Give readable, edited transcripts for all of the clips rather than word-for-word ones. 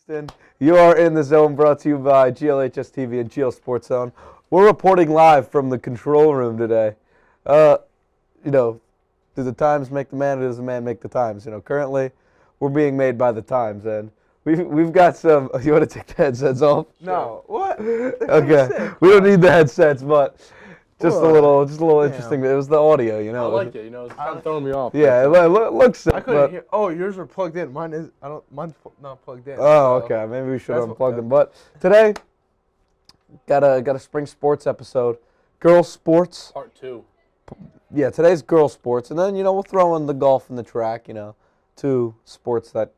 Houston. You are in the zone, brought to you by GLHS TV and GL Sports Zone. We're reporting live from the control room today. Do the times make the man, or does the man make the times? Currently, we're being made by the times, and we've got some. You want to take the headsets off? No. What? Okay. We don't need the headsets, but just a little interesting. It was the audio, I like it. It's kind of throwing me off. Yeah, it looks sick. I couldn't hear. Oh, yours are plugged in. Mine's not plugged in. Oh, so. okay. Maybe we should have unplugged them. But today, got a spring sports episode. Girls sports. Part 2. Yeah, today's girls sports. And then, we'll throw in the golf and the track, two sports that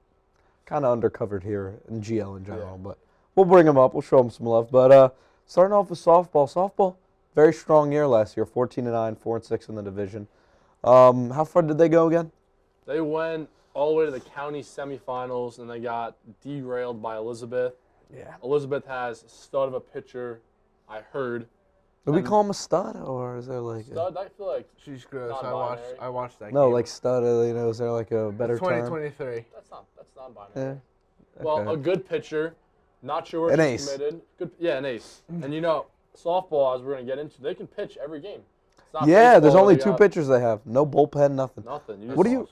kind of undercovered here in GL in general. Yeah. But we'll bring them up. We'll show them some love. But starting off with softball. Softball, very strong year last year. 14-9, 4-6 in the division. How far did they go again? They went all the way to the county semifinals, and they got derailed by Elizabeth. Yeah. Elizabeth has stud of a pitcher, I heard. Do we call him a stud, or is there like Stud, I feel like She's gross. Non-binary. I watched that. no, game. like stud? Is there like a better term? 2023. that's non-binary. Yeah. Well, Okay. a good pitcher, not sure where An she's ace. committed. Good, yeah, an ace. And softball, as we're gonna get into, they can pitch every game. It's not Yeah, there's baseball, only they 2 got pitchers they have. No bullpen, nothing. Nothing. What do you-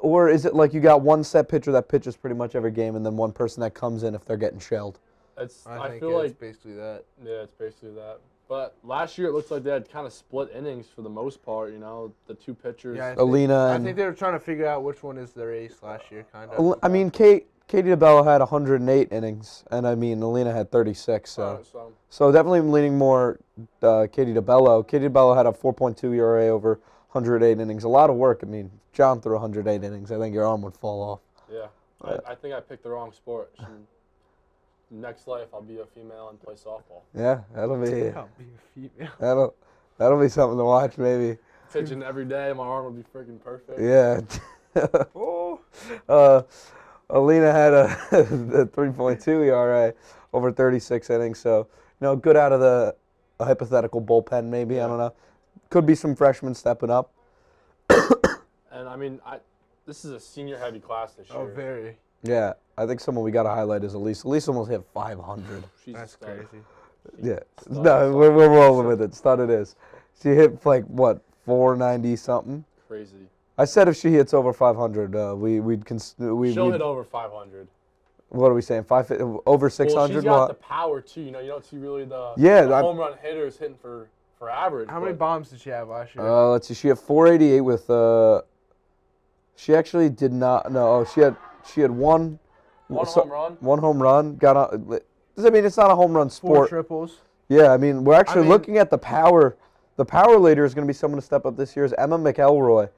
Or is it like you got one set pitcher that pitches pretty much every game, and then one person that comes in if they're getting shelled? I think feel it's like basically that. yeah, it's basically that. But last year it looks like they had kind of split innings for the most part. The 2 pitchers. Yeah, Alina I and think they were trying to figure out which one is their ace last year, kind of. I mean, Katie DeBello had 108 innings, and I mean Alina had 36. So definitely leaning more Katie DeBello. Katie DeBello had a 4.2 ERA over 108 innings. A lot of work. I mean, John threw 108 innings. I think your arm would fall off. Yeah, I think I picked the wrong sport. Next life, I'll be a female and play softball. Yeah, that'll be I'll be a female. that'll be something to watch maybe. Pitching every day, my arm would be freaking perfect. Yeah. Oh. Alina had a 3.2 ERA over 36 innings, so good out of a hypothetical bullpen maybe. I don't know. Could be some freshmen stepping up. And I mean, this is a senior-heavy class this year. Oh, very. Yeah, I think someone we got to highlight is Elise. Elise almost hit 500. She's That's a stud. crazy. Yeah, Stud. no, we're rolling with it. Stud it is. She hit like what 490 something. Crazy. I said if she hits over 500, we'd She'll hit over 500. What are we saying? Over 600? Well, she's got the power too. You don't see really the home run hitters hitting for average. How many bombs did she have last year? Let's see. She had 488 with. She actually did not. No, she had one. Home run. One home run. Got on. I mean, it's not a home run 4 sport. triples. Yeah, I mean, we're actually looking at the power. The power leader is going to be someone to step up this year. Is Emma McElroy.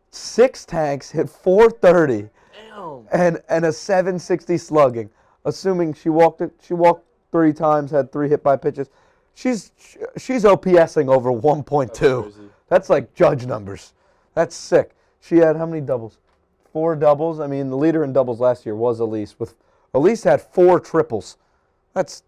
6 tanks, hit 430, Damn. and a 760 slugging. Assuming she walked 3 times, had 3 hit by pitches. She's OPSing over 1.2. That's like Judge numbers. That's sick. She had how many doubles? 4 doubles. I mean, the leader in doubles last year was Elise. Elise had 4 triples. That's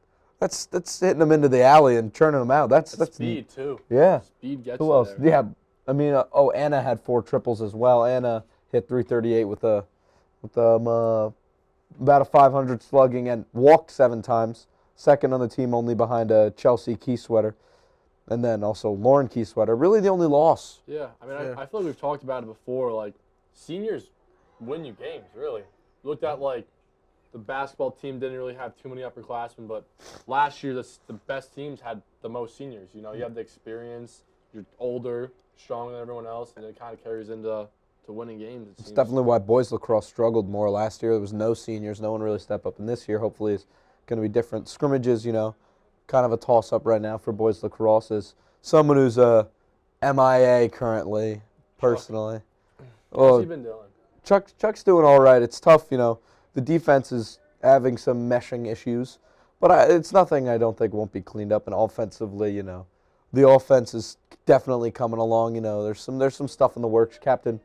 hitting them into the alley and churning them out. That's speed too. Yeah. Speed gets Who you else? there. Yeah. I mean, Anna had 4 triples as well. Anna hit 338 with about a 500 slugging and walked 7 times. Second on the team, only behind Chelsea Keysweater, and then also Lauren Keysweater. Really, the only loss. Yeah, I mean, Yeah. I feel like we've talked about it before. Like, seniors win you games, really. You looked at, like, the basketball team didn't really have too many upperclassmen, but last year the best teams had the most seniors. You have the experience, you're older, stronger than everyone else, and it kind of carries into winning games. It's definitely why boys lacrosse struggled more last year. There was no seniors. No one really stepped up. And this year, hopefully, is going to be different. Scrimmages, kind of a toss-up right now for boys lacrosse. Is someone who's MIA currently, personally. What's he been doing? Chuck's doing all right. It's tough, The defense is having some meshing issues, but it's nothing I don't think won't be cleaned up. And offensively, the offense is definitely coming along. There's some stuff in the works. Captain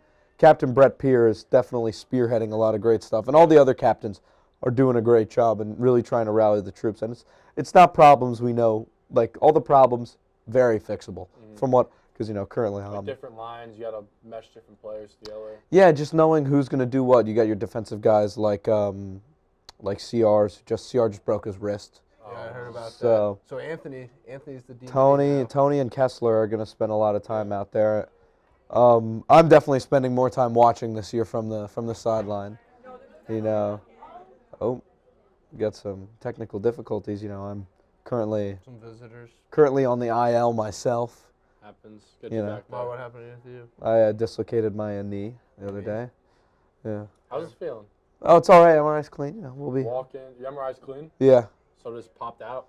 Brett Peer is definitely spearheading a lot of great stuff, and all the other captains are doing a great job and really trying to rally the troops. And it's not problems we know, like all the problems, very fixable. From what, because currently Like different lines, you got to mesh different players together. Yeah, just knowing who's going to do what. You got your defensive guys like like CR just broke his wrist. Yeah, I heard about So- that. So Anthony's the DB now. Tony and Kessler are going to spend a lot of time out there. I'm definitely spending more time watching this year from the sideline. You know, got some technical difficulties. You know, I'm currently Some visitors. on the IL myself. Happens. Good You to be know. back Why? there. What happened to you? I dislocated my knee the other Knee? day. Yeah. How's it feeling? Oh, it's all right. MRI's clean. You know, we'll be. Walk in. Your MRI's clean, Yeah. so it just popped out.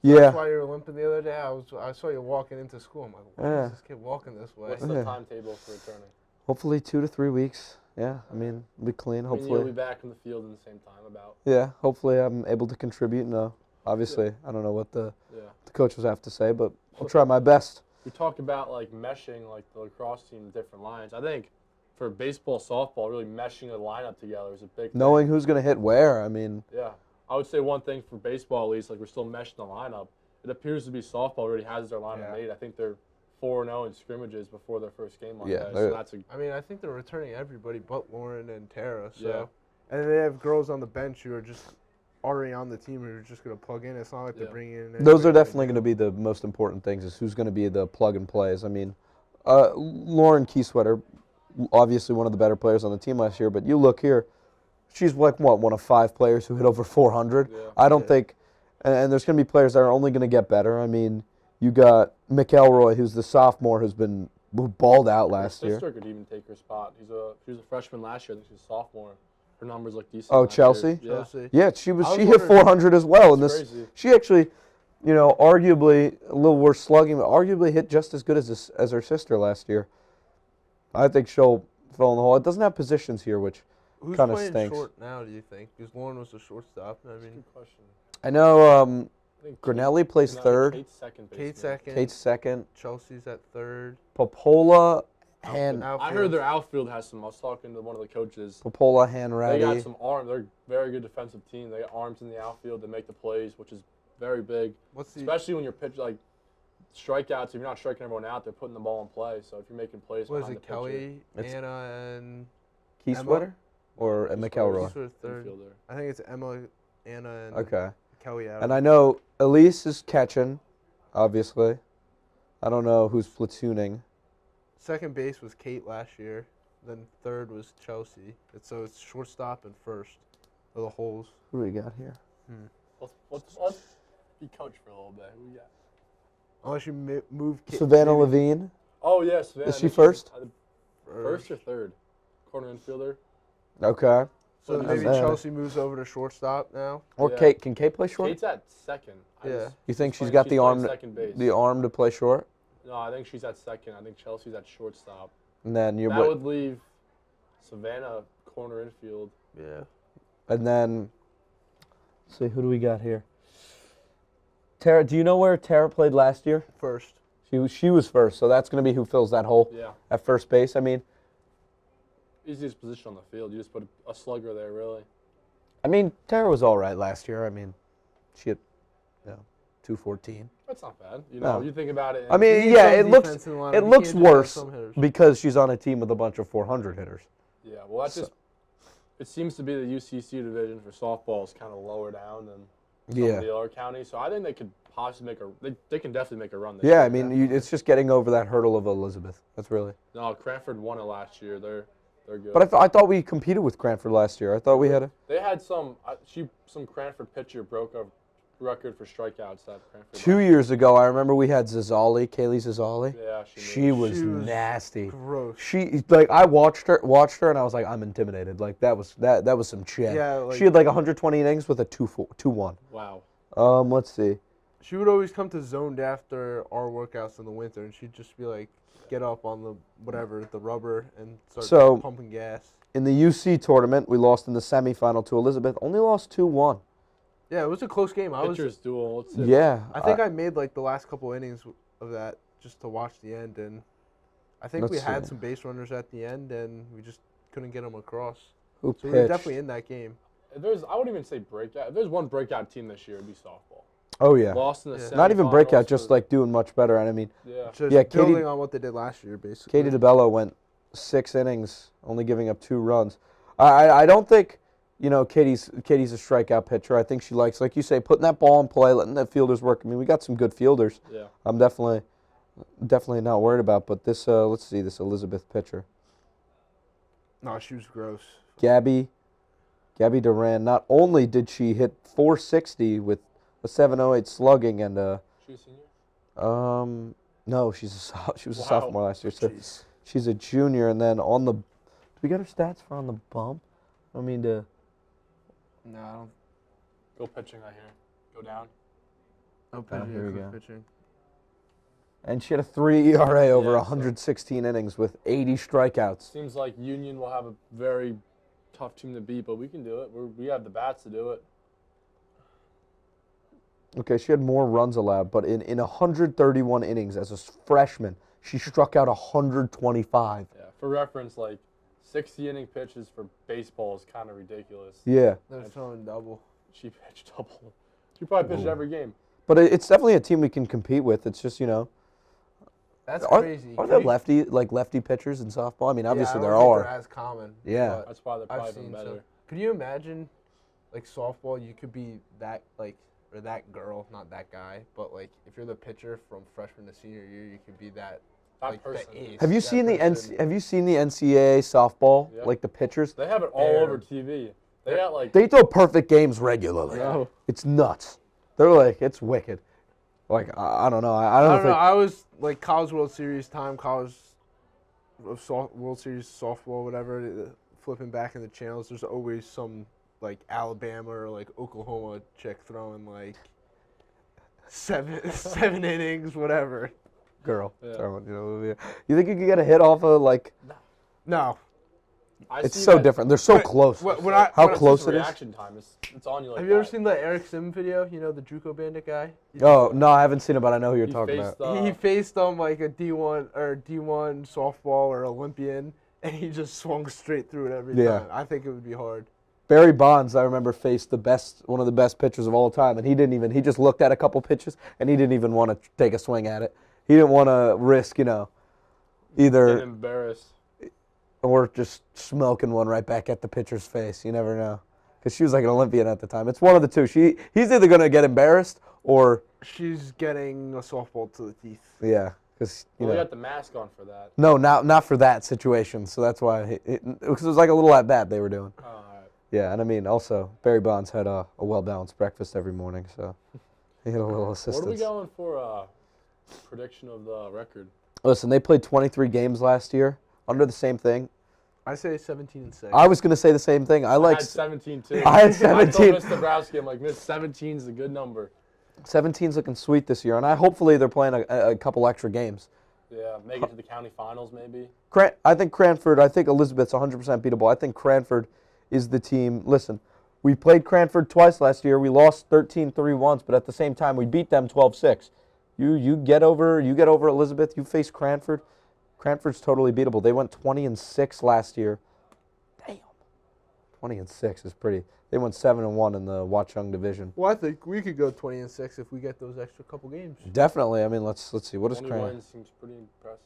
Yeah. That's why you were limping the other day. I saw you walking into school. I'm like, why Yeah. is this kid walking this way? What's Yeah. the timetable for returning? Hopefully 2 to 3 weeks. Yeah. I mean, we'll be clean. I mean, Hopefully. you'll be back in the field in the same time about. Yeah. Hopefully, I'm able to contribute. No. Obviously, I don't know what the Yeah. coaches have to say, but I'll try my best. We talk about like meshing like the lacrosse team to different lines. I think for baseball, softball, really meshing a lineup together is a big thing. Knowing who's going to hit where. I mean, Yeah. I would say one thing for baseball at least, like we're still meshing the lineup. It appears to be softball already has their lineup Yeah. made. I think they're 4-0 in scrimmages before their first game Monday. Yeah, So they're- that's a I mean, I think they're returning everybody but Lauren and Tara. So, Yeah. and they have girls on the bench who are just already on the team who are just gonna plug in. It's not like they're Yeah. bringing in. those are anybody definitely new. going to be the most important things is who's going to be the plug and plays. I mean, Lauren Keysweater, obviously one of the better players on the team last year, but you look here, she's like, what, one of 5 players who hit over 400? Yeah. I don't Yeah. think, and there's going to be players that are only going to get better. I mean, you got McElroy, who's the sophomore, who balled out last Her year. sister could even take her spot. She was a freshman last year. I think she's a sophomore. Her numbers look decent. Oh, last year. Chelsea? Yeah. Chelsea. Yeah, she I was hit wondering- 400 as well. And It's this, crazy. she actually, you know, arguably a little worse slugging, but arguably hit just as good as her sister last year. I think she'll fill in the hole. It doesn't have positions here, which Who's kinda playing stinks. short now? Do you think? Because Lauren was the shortstop. I That's a mean, good question. I know I think Grinelli plays no, third, Kate's second. Kate's baseman. second. Kate's second, Chelsea's at third. Popola, Han, Outfield. I heard their outfield has some. I was talking to one of the coaches. Popola, They got Hanratty. some arms. They're a very good defensive team. They got arms in the outfield. They make the plays, which is very big, What's the especially when you're like strikeouts. If you're not striking everyone out, they're putting the ball in play. So if you're making plays, what is behind it? the pitcher, Kelly, It's- Anna, and Keysweater or Keysweater. McElroy? Keysweater third. infielder. I think it's Emma, Anna, and Okay. Kelly out. And I know Elise is catching, obviously. I don't know who's platooning. Second base was Kate last year. Then third was Chelsea. So it's shortstop and first are the holes. Who do we got here? Let's be coach for a little bit. Who we got? Unless you move Kate. Savannah Levine. Oh yes. Yeah, Is she first? First or third? Corner infielder. Okay. So Not maybe bad. Chelsea moves over to shortstop now. Or Yeah. Kate. Can Kate play short? Kate's at second. Yeah. You think she's playing- got the playing arm, second base. the arm to play short? No, I think she's at second. I think Chelsea's at shortstop. And then you're, That would leave Savannah corner infield. Yeah. and then, let's see, who do we got here? Tara, do you know where Tara played last year? First. She was first, so that's going to be who fills that hole Yeah. at first base. I mean, Easiest position on the field. You just put a slugger there, really. Tara was all right last year. I mean, she had, 214. That's not bad. You know, No. you think about it. I mean, You need yeah, some it looks defense in the lineup. it You looks can't just have worse some hitters. because she's on a team with a bunch of 400 hitters. yeah. Well, that's So- just. It seems to be the UCC division for softball is kind of lower down than some Yeah. of the other counties. So I think they could possibly make a. They can definitely make a run. This Yeah, year. I mean, it's just getting over that hurdle of Elizabeth. That's really. No, Cranford won it last year. They're good. But I thought we competed with Cranford last year. I thought we had a They had some. Some Cranford pitcher broke a record for strikeouts that Cranford. 2 years ago. I remember we had Kaylee Zazali. Yeah, She was She was nasty. Gross. She I watched her, and I was like, I'm intimidated. Like that was some shit. Yeah, like- she had like 120 innings with a 2-1. Wow. Let's see. She would always come to zoned after our workouts in the winter, and she'd just be like, get up on the the rubber, and start So- pumping gas. In the UC tournament, we lost in the semifinal to Elizabeth. Only lost 2-1. Yeah, it was a close game. Pitchers duel. Let's see. Yeah. I think I made like the last couple innings of that just to watch the end, and I think we Let's had see. some base runners at the end, and we just couldn't get them across. Who So we were pitched? definitely in that game. If there's, I wouldn't even say breakout. If there's one breakout team this year, it'd be softball. Oh yeah. Lost in the Yeah. Not even semifinals breakout, just to- like doing much better. And I mean, Yeah. Just Yeah, Katie- building on what they did last year, basically. Katie DeBello went 6 innings, only giving up 2 runs. I don't think you know, Katie's a strikeout pitcher. I think she likes, like you say, putting that ball in play, letting the fielders work. I mean, we got some good fielders. Yeah. I'm definitely not worried about. But this, let's see, this Elizabeth pitcher, No, she was gross. Gabby Duran. Not only did she hit 460 with a 708 slugging and She a senior? no, she was a Wow. sophomore last year. So Jeez. she's a junior, and then on the, do we got her stats for on the bump? I don't mean to. No, I don't. Go pitching right here. Go down. No here we go. pitching. And she had a 3 ERA over Yeah, so- 116 innings with 80 strikeouts. Seems like Union will have a very tough team to beat, but we can do it. We have the bats to do it. Okay, she had more runs allowed, but in 131 innings as a freshman, she struck out 125. Yeah. For reference, like 60-inning pitches for baseball is kind of ridiculous. Yeah, They're throwing double. She pitched double. She probably pitched every game. but it's definitely a team we can compete with. It's just, you know, That's are crazy. there lefty pitchers in softball? I mean, obviously I there don't think are. they're as common. Yeah. but That's why they're I've probably been seen better. some. Could you imagine, like softball, you could be that or that girl, not that guy, but like if you're the pitcher from freshman to senior year, you could be that. That like, person. The ace, Have you that seen the person. Have you seen the NCAA softball, Yeah. like the pitchers? They have it all They're- over TV. They got like They throw perfect games regularly. No. It's nuts. They're like, it's wicked. Like, I don't know. I I don't don't know. think. I was like college World Series time, college World Series softball, whatever. Flipping back in the channels, there's always some like Alabama or like Oklahoma chick throwing like seven innings, whatever. Girl. Yeah. Throwing, you know, you think you could get a hit off of, like, No, I it's see so that- different. They're so When- close. when I- How when I- close It's it is? reaction time. It's on you like have you ever that. seen the Eric Sim video? You know the JUCO Bandit guy. Oh, no, I haven't seen it, but I know who you're He talking faced, about. He faced like a D1 softball or Olympian, and he just swung straight through it every Yeah. time. I think it would be hard. Barry Bonds, I remember, faced one of the best pitchers of all time, and he just looked at a couple pitches, and he didn't even want to take a swing at it. He didn't want to risk, Getting either embarrassed. or just smoking one right back at the pitcher's face. You never know, because she was like an Olympian at the time. It's one of the two. He's either going to get embarrassed or She's getting a softball to the teeth. yeah, because Well, they got the mask on for that. No, not for that situation. So that's why because it was like a little at bat they were doing. Oh, all right. Yeah, and I mean also Barry Bonds had a well balanced breakfast every morning, so he had a little assistance. What are we going for? Prediction of the record. Listen, they played 23 games last year under the same thing. I say 17-6. I was going to say the same thing. I I like had 17 too. I had I 17. told Mr. Dabrowski, I'm like, Miss 17 is a good number. 17's looking sweet this year, and hopefully they're playing a couple extra games. Yeah, make it to the county finals maybe. I think Elizabeth's 100% beatable. I think Cranford is the team. Listen, we played Cranford twice last year. We lost 13-3 once, but at the same time we beat them 12-6. You get over Elizabeth. You face Cranford. Cranford's totally beatable. They went 20-6 last year. Damn, 20-6 is pretty. They went 7-1 in the Watchung division. Well, I think we could go 20-6 if we get those extra couple games. Definitely. I mean, let's see. What is 20 Cranford? wins seems pretty impressive.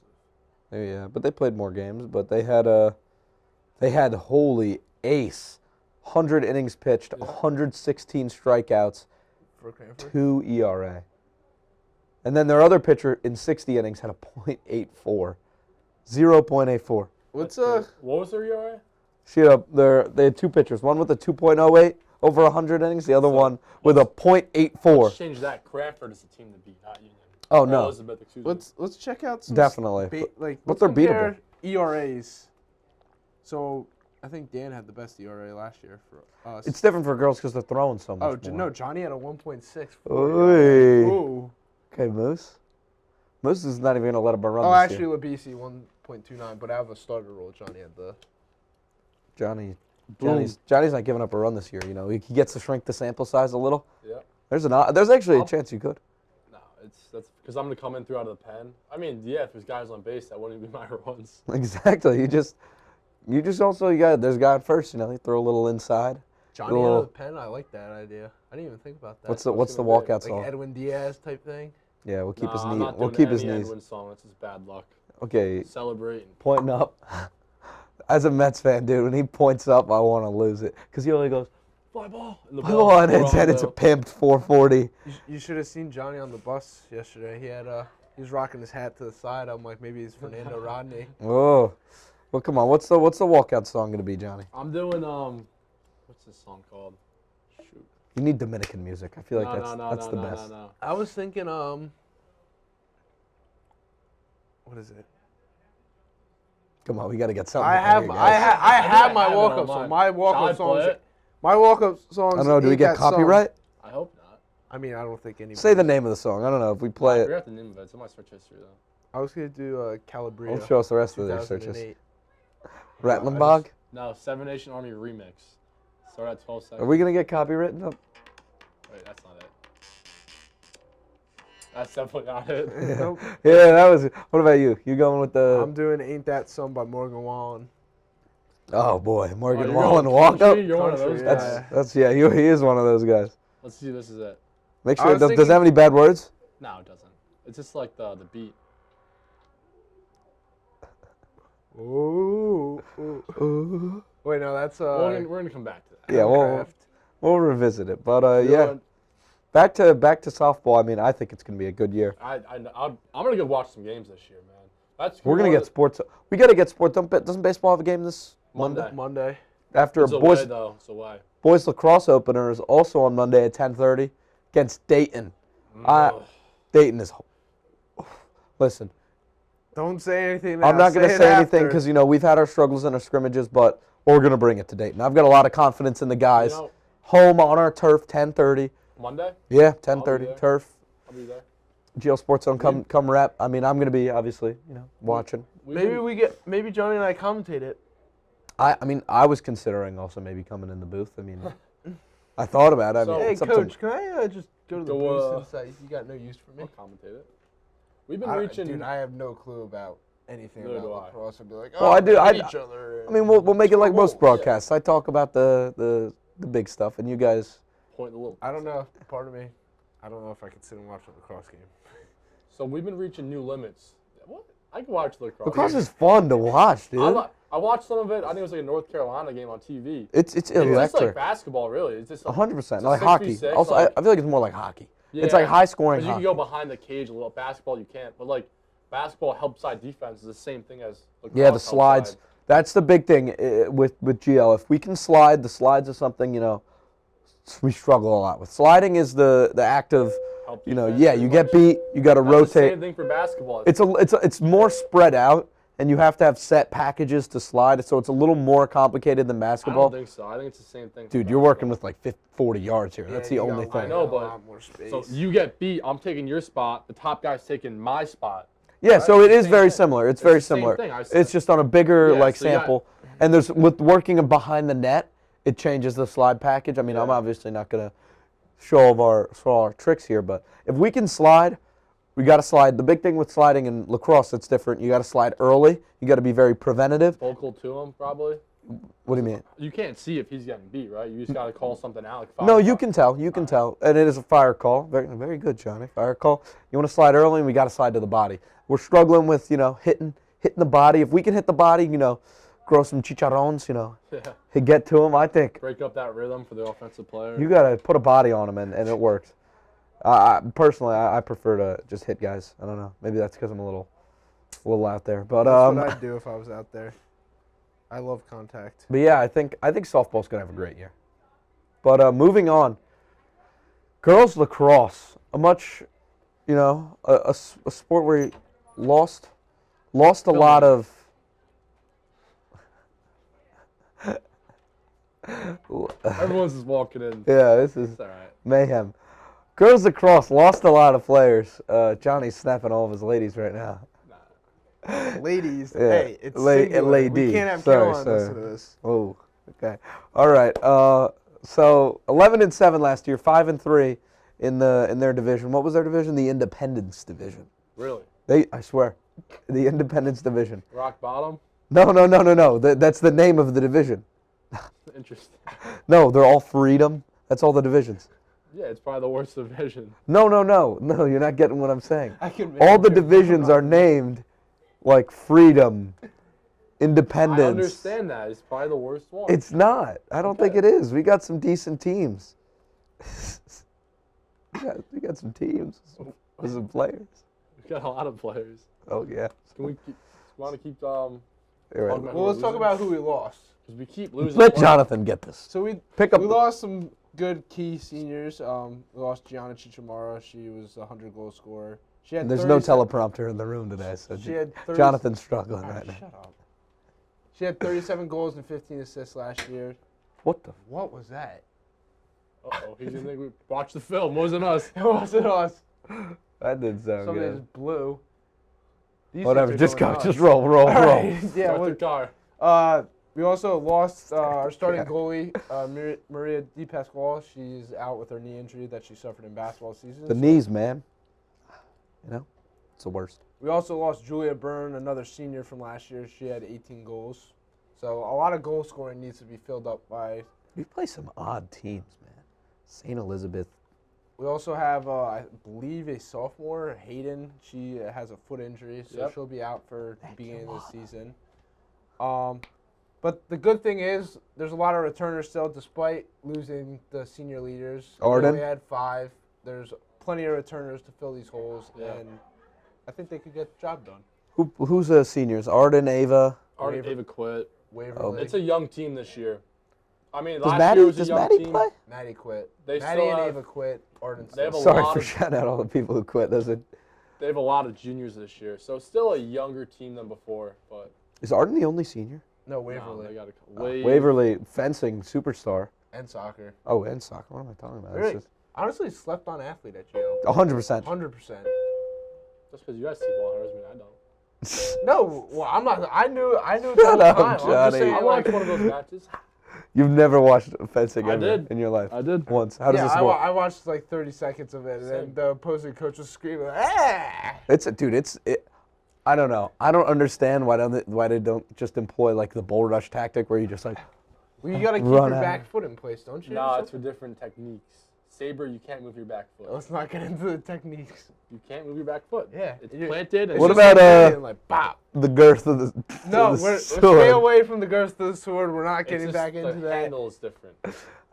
Yeah, but they played more games. But they had holy ace, 100 innings pitched, Yeah. 116 strikeouts, For Cranford. 2 ERA. And then their other pitcher in 60 innings had a .84, 0.84. What's That's good. What was their ERA? They had two pitchers, one with a 2.08 over 100 innings, the other So, one with a .84. Let's change that. Cranford is the team to beat, not Union. Oh Or no, Elizabeth, excuse me. let's check out some definitely. like but let's they're compare ERAs. So I think Dan had the best ERA last year for us. It's different for girls because they're throwing so much more. No, Johnny had a 1.6. Oy. Ooh. Okay, Moose. Moose is not even gonna let him run. Oh, this actually, year. Labisi 1.29, but I have a starter role. Johnny had the. Johnny's Boom. not giving up a run this year. You know, he gets to shrink the sample size a little. Yeah. There's actually a chance you could. No, that's because I'm gonna come in through out of the pen. I mean, yeah, if there's guys on base, that wouldn't be my runs. Exactly. You just also there's a guy at first. You know, you throw a little inside. Johnny out of the pen. I like that idea. I didn't even think about that. What's the what's gonna walkout be? song? like Edwin Diaz type thing? Yeah, we'll keep his I'm knee. not We'll doing keep his any knees. Edwin song. That's just bad luck. Okay, Celebrating. pointing up. As a Mets fan, dude, when he points up, I want to lose it because he only goes, Fly ball. And the "Come on," and it's a pimped 440. You should have seen Johnny on the bus yesterday. He was rocking his hat to the side. I'm like, maybe he's Fernando Rodney. Oh, well, come on. What's the walkout song gonna be, Johnny? I'm doing what's this song called? Shoot. You need Dominican music. I feel like that's the best. No. I was thinking, what is it? Come on, we got to get something. I have here, I, guys. ha- I have my have it walk-up on song. mine. My Shall I walk-up play songs. it? My walk-up songs. I don't know. Do we ain't get that song. copyright? I hope not. I mean, I don't think anybody. Say the name of the song. I don't know if we play I it. forgot the name of it. It's in my search history though. I was gonna do Calabria. Don't show us the rest of their searches. 2008. Ratlenbach. No, Seven Nation Army remix. Start at 12 seconds. Are we gonna get copyrighted? No. Wait, that's not it. That's definitely not it. Nope. Yeah, that was. What about you? You going with the? I'm doing "Ain't That Some" by Morgan Wallen. Oh boy, Oh, Morgan you're Wallen going walk up. country? You're one of Country, those yeah. guys. That's he is one of those guys. Let's see. This is it. Make I sure. was Does it thinking- have any bad words? No, it doesn't. It's just like the beat. Ooh. Ooh. Wait, no, that's we're gonna come back to that. Yeah, Craft. we'll revisit it. But You're yeah, going- back to softball. I mean, I think it's gonna be a good year. I'm gonna go watch some games this year, man. We're gonna get sports. We gotta get sports. Doesn't baseball have a game this Monday. Monday. after It's a away though. It's away. boys lacrosse opener is also on Monday at 10:30 against Dayton. Ugh. Dayton is. Listen, Don't say anything now. I'm not gonna it say anything after. because we've had our struggles and our scrimmages, but we're gonna bring it to Dayton. I've got a lot of confidence in the guys. You know, Home on our turf, 10:30. Monday. Yeah, 10:30 there. turf. I'll be there. GL Sports Zone, come rep. I mean, I'm gonna be obviously watching. Maybe Johnny and I commentate it. I mean, I was considering also maybe coming in the booth. I mean, I thought about it. I mean, So- Hey, it's up to- Coach, can I just go to the Go, booth since you got no use for me? I'll commentate it. We've been reaching. Dude, I have no clue about anything Neither about do I. lacrosse. I'd be like, Well, I do- we I- hate each other. I mean, we'll make it like most Rules. broadcasts. I talk about the big stuff, and you guys. point the little. I don't know. Part of me, I don't know if I could sit and watch a lacrosse game. So we've been reaching new limits. What? I can watch lacrosse. Lacrosse is fun to watch, dude. I watched some of it. I think it was like a North Carolina game on TV. It's It's just like electric. basketball, really. It's just like, 100%. it's a Like hockey. 6v6, Also, like- I feel like it's more like hockey. It's Yeah. like high scoring Because you hockey. can go behind the cage a little. Basketball, you can't. But like basketball, help side defense is the same thing as lacrosse. Yeah, the help slides. side. That's the big thing with GL. If we can slide, the slides are something we struggle a lot with. Sliding is the act of Help you defense yeah, pretty you get much. beat, you got to That's the rotate. same thing for basketball. It's more spread out, and you have to have set packages to slide. So it's a little more complicated than I basketball. don't think so. I think it's the same thing. for Dude, you're working basketball. with like 40 yards here. That's the only thing. I know, but- a lot more space. So you get beat. I'm taking your spot. The top guy's taking my spot. Yeah, so Right? it is Same very thing. similar. It's It's very the same similar. thing, I said. It's just on a bigger Yeah, like so you got- sample. And there's with working behind the net, it changes the slide package. I mean, I'm Yeah. obviously not gonna show all our tricks here, but if we can slide, we got to slide. The big thing with sliding in lacrosse, it's different. You got to slide early. You got to be very preventative. Vocal to him, probably. What do you mean? You can't see if he's getting beat, right? You just got to call something out. Like No, foul. you can tell. You can tell, and it is a fire call. Very, very good, Johnny. Fire call. You want to slide early, and we got to slide to the body. We're struggling with hitting the body. If we can hit the body, grow some chicharrones, Yeah. get to him. I think Break up that rhythm for the offensive player. you got to put a body on him, and it works. Personally, I prefer to just hit guys. I don't know. Maybe that's because I'm a little out there. But That's what I'd do if I was out there. I love contact. but yeah, I think softball's gonna have a great year. But moving on, girls lacrosse, a sport where you lost a lot of. Everyone's just walking in. Yeah, this is It's all right. mayhem. Girls lacrosse lost a lot of players. Johnny's snapping all of his ladies right now. Ladies, Yeah. hey, it's La- singular. lady. We can't have Sorry, Caroline sorry. listen to this. Oh, okay. All right. So 11-7 last year, 5-3 in their division. What was their division? The Independence Division. Really? I swear, the Independence Division. Rock bottom? No. That's the name of the division. Interesting. No, they're all Freedom. That's all the divisions. Yeah, it's probably the worst division. No. You're not getting what I'm saying. I can All the divisions are named like Freedom, Independence. I understand that. It's probably the worst one. It's not. I don't think it is. We got some decent teams. we got some teams. With some players. We got a lot of players. Oh yeah. Can we want to keep All right. talking about Well, let's talk about who we lost. because we keep losing. Let Jonathan get this. So we Pick up. we lost some good key seniors. We lost Gianna Chichamara. She was a 100-goal scorer. She had There's no 37 teleprompter in the room today, so She had 30 Jonathan's struggling Ah, right now. shut up. She had 37 goals and 15 assists last year. What the? What was that? Uh-oh, he's gonna think we watched the film. Wasn't us. It wasn't us. That did sound Somebody good. just blew. These Whatever. things are Just go. going Just nuts. roll. All right, yeah. Start well, the car. We also lost our starting goalie, Maria Di Pasquale. She's out with her knee injury that she suffered in basketball season. The knees, man. You know, it's the worst. We also lost Julia Byrne, another senior from last year. She had 18 goals. So a lot of goal scoring needs to be filled up by. We play some odd teams, man. St. Elizabeth. We also have, I believe, a sophomore, Hayden. She has a foot injury, so Yep. she'll be out for the beginning of the season. But the good thing is there's a lot of returners still, despite losing the senior leaders. Arden? We only had 5. There's plenty of returners to fill these holes, Yeah. and I think they could get the job done. Who's the seniors? Arden, Ava. Already Ava quit. Waverly, It's a young team this year. I mean, Does last year was a Does young Maddie team. play? Maddie quit. They Maddie still and have- Ava quit. Arden They have still. a Sorry lot for of- shouting out all the people who quit. They have a lot of juniors this year, so still a younger team than before. But Is Arden the only senior? No, no, Waverly they got a Waverly, fencing superstar. and soccer. Oh, and soccer. What am I talking about? Really? It's Honestly, slept on athlete at Geo. 100%. 100%. Just because you guys see ball hunters, I mean, I don't. No, well, I'm not. I knew it Shut the whole up, time. I'm Johnny. just saying, I like, watched one of those matches. You've never watched fencing I ever did. in your life? I did. Once. How does yeah, this work? I watched like 30 seconds of it, and then Same. the opposing coach was screaming, "Ah!" I don't know. I don't understand why they don't just employ like the bull rush tactic where you just like Well, you gotta keep Run your out. back foot in place, don't you? No, or it's for something? different techniques. Saber, you can't move your back foot. Let's not get into the techniques. You can't move your back foot. Yeah, It's you're- planted. And What It's about, just like hitting, like bop? the girth of the No, of the we're sword. stay away from the girth of the sword. We're not It's getting just back into the that. handle is different.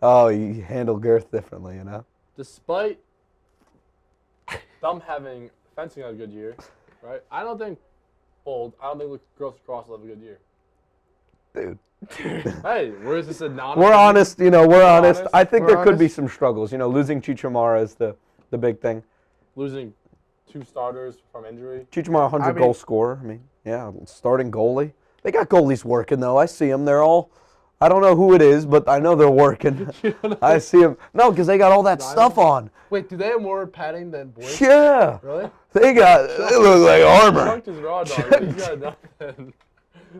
Oh, you handle girth differently, you know. Despite them having fencing had a good year, right? I don't think girls lacrosse will have a good year. Dude. Hey, where's this anonymous? We're honest, we're honest. honest. I think We're there could be honest. some struggles. Losing Chichamara is the big thing. Losing 2 starters from injury. Chichamara, 100 I goal mean- scorer. I mean, yeah, starting goalie. They got goalies working though. I see them. They're all. I don't know who it is, but I know they're working. I see them. No, because they got all that stuff on. Wait, do they have more padding than boys? Yeah, Really? they look like armor. Chuck is raw dog. He's got nothing.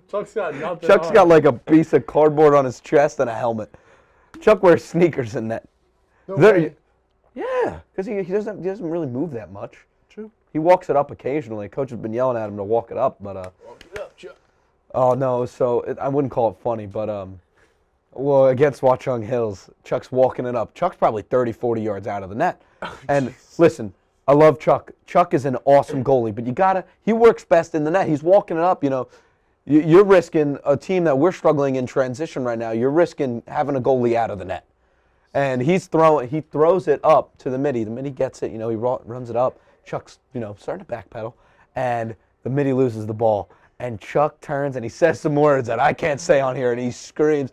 Chuck's got nothing. Chuck's on. got like a piece of cardboard on his chest and a helmet. Chuck wears sneakers in that. No There- way. Yeah, because he doesn't really move that much. True. He walks it up occasionally. Coach has been yelling at him to walk it up, but Yeah, Chuck. oh no, so I wouldn't call it funny, but well, against Watchung Hills, Chuck's walking it up. Chuck's probably 30, 40 yards out of the net. And listen, I love Chuck. Chuck is an awesome goalie, but he works best in the net. He's walking it up, You're risking a team that we're struggling in transition right now. You're risking having a goalie out of the net. And he throws it up to the midi. The midi gets it, he runs it up. Chuck's, starting to backpedal. And the midi loses the ball. And Chuck turns and he says some words that I can't say on here. And he screams,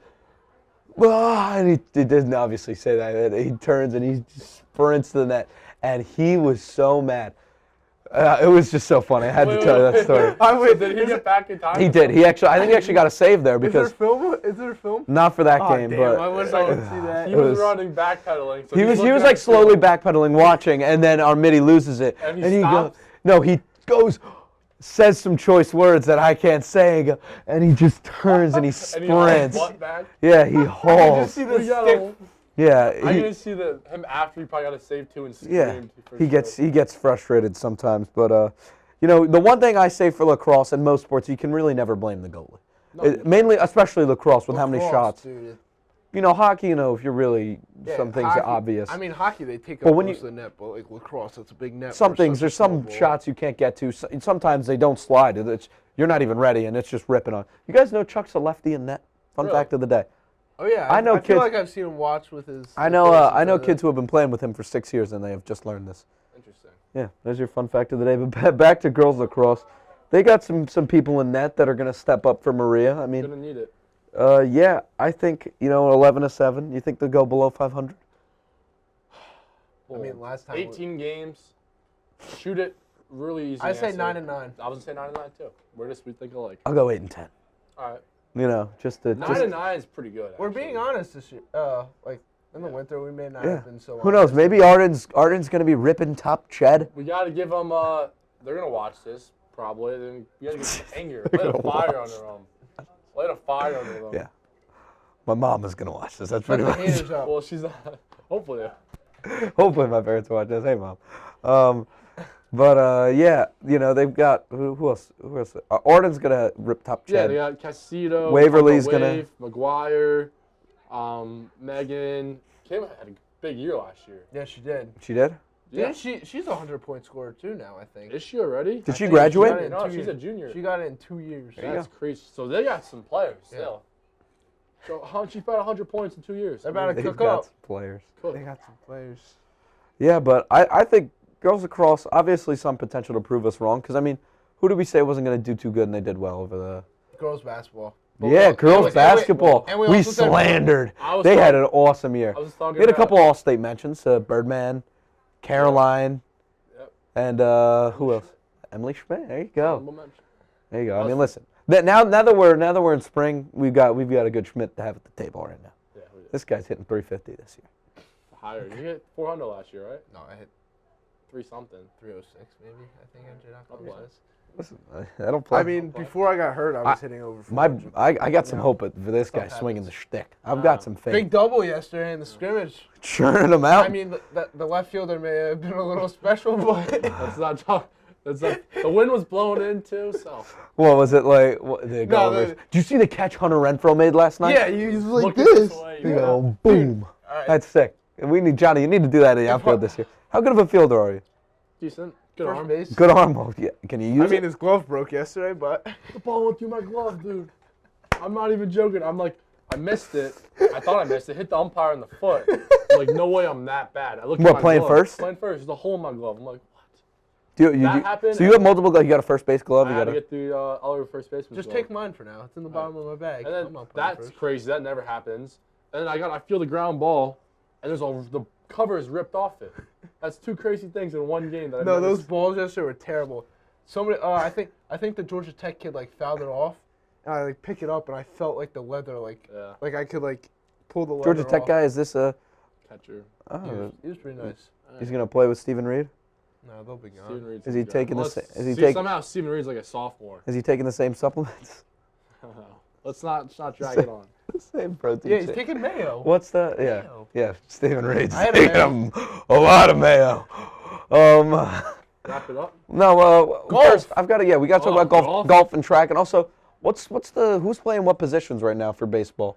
"Ah," and he didn't obviously say that. He turns and he sprints to the net. And he was so mad. It was just so funny. I had to tell you that story. So did he get back in time? He did. I think he actually got a save there Is there because film? Is there film? not for that Oh, game, damn, but I wish I could see that. He It was, was- running backpedaling. So he was looking like at slowly film. backpedaling, watching, and then our midi loses it, And he goes, stops? no, he goes, says some choice words that I can't say, and he just turns and he And he like, sprints. butt back. Yeah, he I just hauls. see the We got stick. a- Yeah, I he, can see him after he probably got a save too and screamed. yeah, for he sure. gets frustrated sometimes, but the one thing I say for lacrosse and most sports, you can really never blame the goalie. No, Mainly, especially lacrosse, with how many Lacrosse, shots. dude. Hockey, if you're really some things hockey, are obvious. I mean, hockey they take But up when most of the net, but like lacrosse, that's a big net. some for things, such a there's small some ball. shots you can't get to. Sometimes they don't slide. You're not even ready, and it's just ripping on. You guys know Chuck's a lefty in net? Fun Really? fact of the day. Oh yeah, I know I feel kids- like I've seen him watch with his. I know kids who have been playing with him for 6 years, and they have just learned this. Interesting. Yeah, there's your fun fact of the day. But back to girls lacrosse. They got some people in net that are going to step up for Maria. I mean, Gonna need it. yeah, I think 11-7. You think they'll go below 500? I mean, last time 18 games. Shoot it really easy. I say answer. 9-9. I was gonna say 9-9 too. Where does we think alike? I'll go 8-10. All right. Just to 9-9 is pretty good. We're actually. being honest this year. Like in the winter, we may not Yeah. have been so. Who knows? honest. Maybe Arden's going to be ripping top Ched. We gotta give them. They're gonna watch this probably. Then we gotta get anger. They're Light a gonna fire watch. under them. Light a fire under them. Yeah. My mom is going to watch this. That's Let pretty the much. haters up. Well, she's not. Hopefully. Hopefully my parents watch this. Hey, Mom. But yeah, they've got who else? Arden's going to rip top Ched. Yeah, they got Casito. Waverly's Wave, gonna- McGuire. Megan. Kim had a big year last year. Yeah, she did. She did? Yeah. Didn't she's a 100-point scorer too now. I think. Is she already? Did she think graduate? she got it in No, 2 she's years. a junior. She got it in 2 years. There you That's crazy. So they got some players Yeah. still. So she about 100 points in 2 years. They're about to They've cook got up. some players. Cook. They got some players. Yeah, but I think girls lacrosse, obviously some potential to prove us wrong. Because, I mean, who did we say wasn't going to do too good and they did well over the... Girls basketball. Yeah, girls basketball. and we We also said- slandered. I was They had talking- an awesome year. I was talking They had a about- couple All-State mentions. Birdman, Caroline, Yep. and who else? Emily Schmidt. There you go. Honorable mention. There you go. I mean, listen. Now that we're in spring, we've got a good Schmidt to have at the table right now. Yeah, who did? This guy's hitting 350 this year. Higher. You hit 400 last year, right? No, I hit 3 something. 306 maybe. I think MJ Okay. says. Listen, I don't play. I mean, before I got hurt, I was hitting over 400. I got some hope for this guy Stuff swinging the happens. shtick. I've got some faith. Big double yesterday in the scrimmage. Churning them out. I mean, the left fielder may have been a little special, but Let's not talk. The wind was blowing in too, so. What was it like? Did you see the catch Hunter Renfro made last night? yeah, he was like Look at this. this way, You yeah. go boom. All right. That's sick. We need Johnny. You need to do that in the outfield this year. How good of a fielder are you? Decent. Good First arm. base. Good arm. Oh, yeah. Can you use I mean, it? his glove broke yesterday, but The ball went through my glove, dude. I'm not even joking. I'm like, I missed it. I thought I missed it. Hit the umpire in the foot. I'm like, no way I'm that bad. I looked What, at my playing glove. first? Playing first. There's a hole in my glove. I'm like, what? That happened So you have multiple gloves. You got a first base glove. I You had got to a. get the other first baseman. just glove. take mine for now. It's in the bottom of my bag. And I'm then not playing that's first. crazy. That never happens. And then I feel the ground ball, and the cover is ripped off it. That's 2 crazy things in one game that I've No, never those seen. balls yesterday were terrible. Somebody, I think the Georgia Tech kid like fouled it off, and I like pick it up, and I felt like the leather, like I could like pull the leather Georgia Tech off. guy. Is this a? Catcher. Oh, He was pretty nice. he's gonna play with Stephen Reed. No, they'll be gone. Steven Reed's Is he a guy. taking the Let's sa- is he see, taking- somehow Steven Reed's like a sophomore. Is he taking the same supplements? I don't know. Let's not drag it on. The same protein. Yeah, he's shake. taking mayo. What's that? Yeah, Mayo. yeah. Stephen Reed's I had a taking mayo. a lot of mayo. Wrap it up. No. Golf. First, we got to talk Oh, about golf. golf and track, and also who's playing what positions right now for baseball?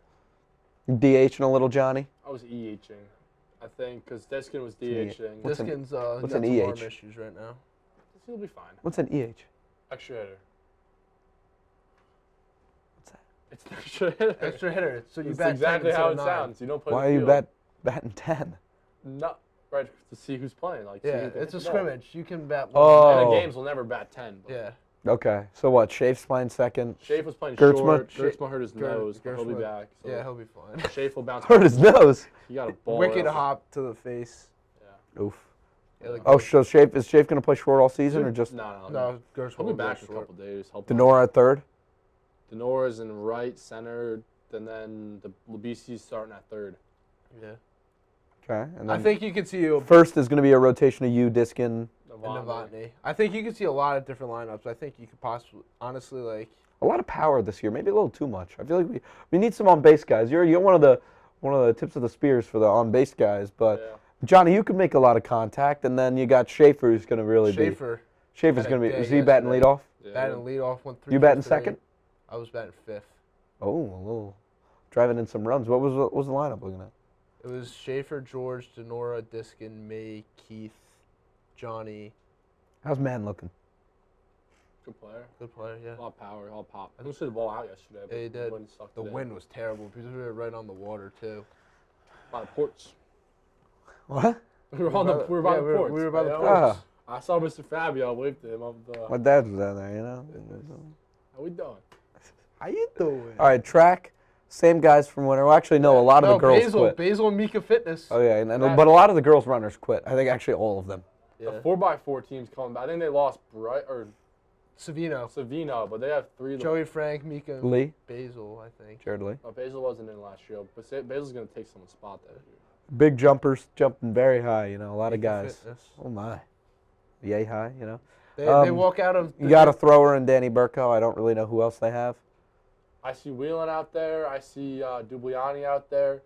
DH and a little Johnny. I was EHing, I think, because Deskin was DHing. What's an- Diskin's what's got an some arm EH? issues right now. He'll be fine. What's an EH? Extra hitter. What's that? It's an extra hitter. Extra hitter. So you It's bat 10 exactly instead how of it 9. sounds. You don't play Why the are you field. batting 10? No, right, to see who's playing. Like, see Yeah, who can it's a hit the ball. scrimmage. You can bat. Oh. one. And the games will never bat 10. But Yeah. Okay, so what? Shafe's playing second. Shafe was playing Gertzma? short. Gertzma hurt his Ger- nose. But he'll be Gertzma- back. So Yeah, he'll be fine. Shafe will bounce Hurt back. his nose. He got a ball. Wicked out. hop to the face. Yeah. Oof. Yeah, like Oh, so is Shafe gonna play short all season or just No. No, Gersh He'll will be go back in a short. couple days. Denora at third? Denora's in right, center, and then the Labisi's starting at third. Yeah. Okay, and I then think you could see a first is gonna be a rotation of you, Diskin. Novotny. I think you could see a lot of different lineups. I think you could possibly, honestly, like. A lot of power this year, maybe a little too much. I feel like we need some on base guys. You're one of the tips of the spears for the on base guys, but Yeah. Johnny, you can make a lot of contact, and then you got Schaefer who's gonna really be. Schaefer Schaefer's had a gonna be. day Is he batting yesterday. leadoff? Yeah, batting leadoff, went 3. You batting for 3. second? I was batting 5th. Oh, a little driving in some runs. What was the lineup looking at? It was Schaefer, George, Denora, Diskin, May, Keith, Johnny. How's man looking? Good player. Good player, yeah. A lot of power, a lot of pop. I think we the ball out yesterday. But Yeah, he did. The wind sucked The it in. wind was terrible because we were right on the water too. By the ports. What? We were by the ports. We were by the you know? ports. Ah, I saw Mr. Fabio. I waved to him. my dad was down there, you know. How we doing? How you doing? All right, track. Same guys from winter. Well, actually, no, a lot of the girls Basil, quit. Basil and Mika Fitness. Oh yeah, but a lot of the girls runners quit. I think actually all of them. Yeah. The 4x4 team's coming back. I think they lost Bright or Savino, Savino, but they have three. Joey Frank, Mika, and Lee, Basil, I think. Jared Lee. No, Basil wasn't in last year, but Basil's going to take someone's spot that year. Big jumpers, jumping very high. You know, a lot of Mika guys. Fitness. Oh my, yay high. You know. They walk out of. You got a thrower in Danny Burko. I don't really know who else they have. I see Whelan out there. I see Dubliani out there.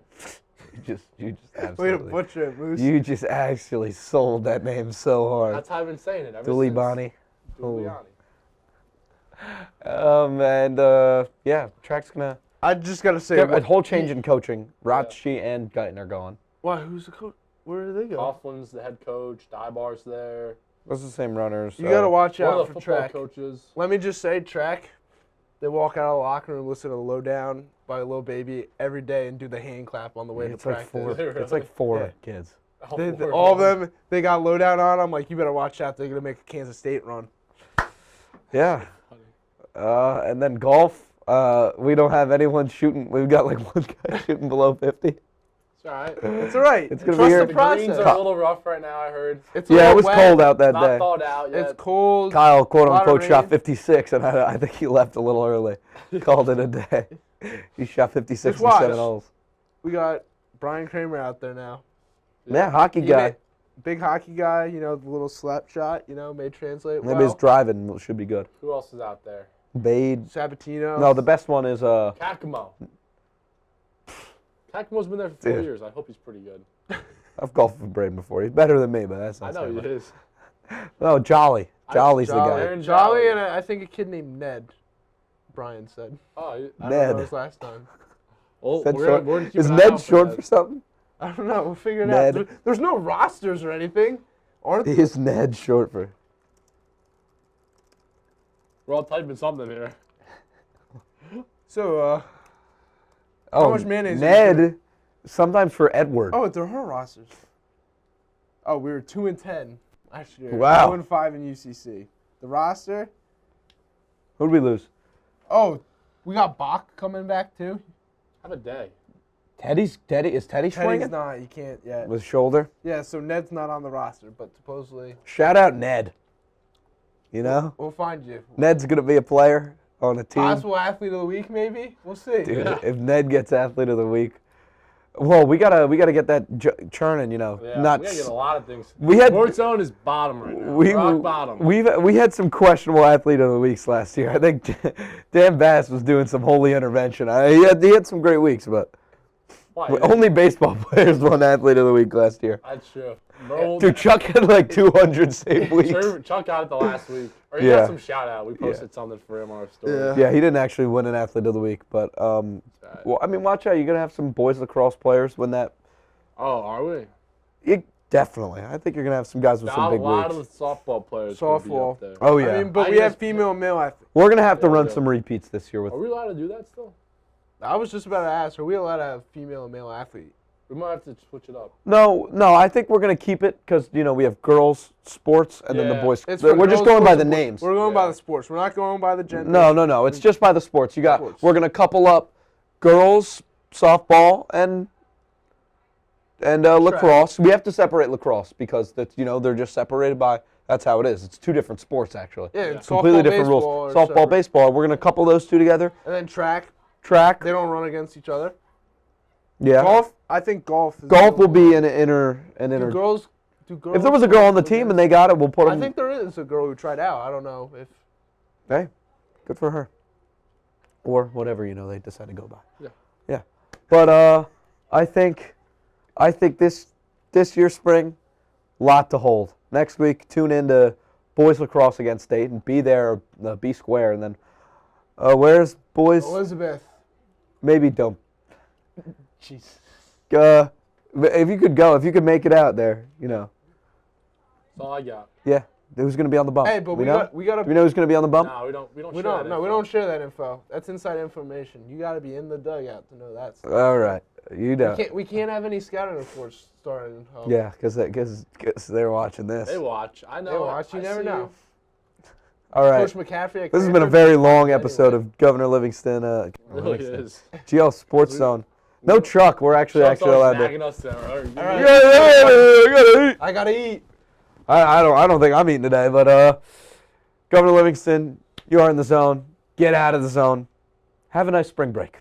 You just Way to absolutely. butcher it, Moose. You just actually sold that name so hard. That's how I've been saying it ever Dooley since. Bonnie. Dubliani. And yeah, track's gonna. I just gotta say, A whole change in coaching. Ratchi and Guyton are gone. why? Who's the coach? Where did they go? Coughlin's the head coach. Dybar's there. Those are the same runners. You gotta watch One out of the for football track. coaches. Let me just say, track. They walk out of the locker room, listen to "Lowdown" by Lil Baby every day, and do the hand clap on the way to It's like practice. four. Really? It's like four Yeah. kids. All of them, they got "Lowdown" on. I'm like, you better watch out. They're gonna make a Kansas State run. Yeah. And then golf. We don't have anyone shooting. We've got like one guy shooting below 50. It's all right. It's all right. It's gonna Trust be here. the The greens process. are a little rough right now, I heard. It's a Yeah, it little was wet. cold out that Not day. thawed out yet. It's cold. Kyle, quote lot of unquote, shot rain. 56, and I think he left a little early. Called it a day. He shot 56 Just and 7 watch. holes. We got Brian Kramer out there now. Yeah, hockey He guy. Big hockey guy. You know, the little slap shot. You know, may translate Maybe well. his driving should be good. Who else is out there? Bade. Sabatino. No, the best one is Kakamo. Kakumo's been there for 4 Dude. years. I hope he's pretty good. I've golfed with Braden before. He's better than me, but that's I not know saying he much. is. No, Jolly. Jolly's the guy. Aaron Jolly Jolly. and I think a kid named Ned. Brian said. Oh, I don't Ned. know his last time. well, Is that we're short? gonna keep Is an eye Ned out short that. for something? I don't know. We'll figure it Ned. out. There's no rosters or anything, aren't there? Is Ned short for? We're all typing something here. So, Oh, much mayonnaise is Ned. Sometimes for Edward. oh, there are rosters. Oh, we were 2-10 last year. Wow. 2-5 in UCC. The roster. Who'd we lose? Oh, we got Bach coming back too. Have a day. Teddy. Is Teddy Teddy's swinging? not. You can't yet. With shoulder. Yeah, so Ned's not on the roster, but supposedly Shout out Ned. You know, we'll find you. Ned's gonna be a player on a team. Possible athlete of the week, maybe. We'll see. Dude, Yeah. if Ned gets athlete of the week, well, we gotta get that churning. You know, Yeah, not. we gotta get a lot of things. We had- Sports Zone is bottom right now. Rock bottom. We had some questionable athlete of the weeks last year. I think Dan Bass was doing some holy intervention. He had some great weeks, but Why? only baseball players won athlete of the week last year. That's true. Bro, Dude, Chuck had like 200 save weeks. Chuck got it the last week. Or he Yeah. got some shout out. We posted something for him on our story. Yeah. Yeah, he didn't actually win an athlete of the week, but Right. well, I mean, watch out. You're gonna have some boys lacrosse players win that. Oh, are we? Definitely. I think you're gonna have some guys with some A big lot weeks. of the softball players. gonna be Softball. up there. Oh yeah. I mean, but I we have guess- female and male athletes. We're gonna have to Yeah, run yeah. some repeats this year with. Are we allowed to do that still? I was just about to ask, are we allowed to have female and male athlete? We might have to switch it up. No, I think we're gonna keep it because we have girls sports and then the Yeah. boys. It's We're for just girls, going by sports, the and boys. names. We're going by Yeah. the sports. We're not going by the gender. No. It's just by the sports. Sports. We're gonna couple up girls softball and lacrosse. We have to separate lacrosse because they're just separated by. That's how it is. It's two different sports actually. Yeah, Yeah. Completely softball, different baseball rules. are Softball, separate. baseball. We're gonna couple those two together. And then track, Track. they don't run against each other. Yeah. Golf, I think golf. Is Golf will be an inner. Do girls? Do girls? If there was a girl on the team and they got it, we'll put I them. think there is a girl who tried out. I don't know if. Hey, good for her. Or whatever they decide to go by. Yeah. Yeah. But I think this year spring, lot to hold. Next week, tune in to boys lacrosse against State and be there, be square, and then where's boys? Elizabeth. Maybe don't. Jeez. But if you could go, if you could make it out there, you know. That's all I got. Yeah. Who's going to be on the bump? Hey, but we know? got Do we know who's going to be on the bump? No, we don't. we share don't that no we info. don't share that info. That's inside information. You got to be in the dugout to know that stuff. All right. You know. We can't have any scouting reports starting. Yeah, because they're watching this. They watch. I know. They watch. You I never see know. All right. Coach McCaffrey. This has been a very long episode of Governor Livingston. It really is. GL Sports Zone. No truck. We're actually Chuck's always allowed to. nagging us there. All right. I gotta eat. I gotta eat. I don't think I'm eating today, but Governor Livingston, you are in the zone. Get out of the zone. Have a nice spring break.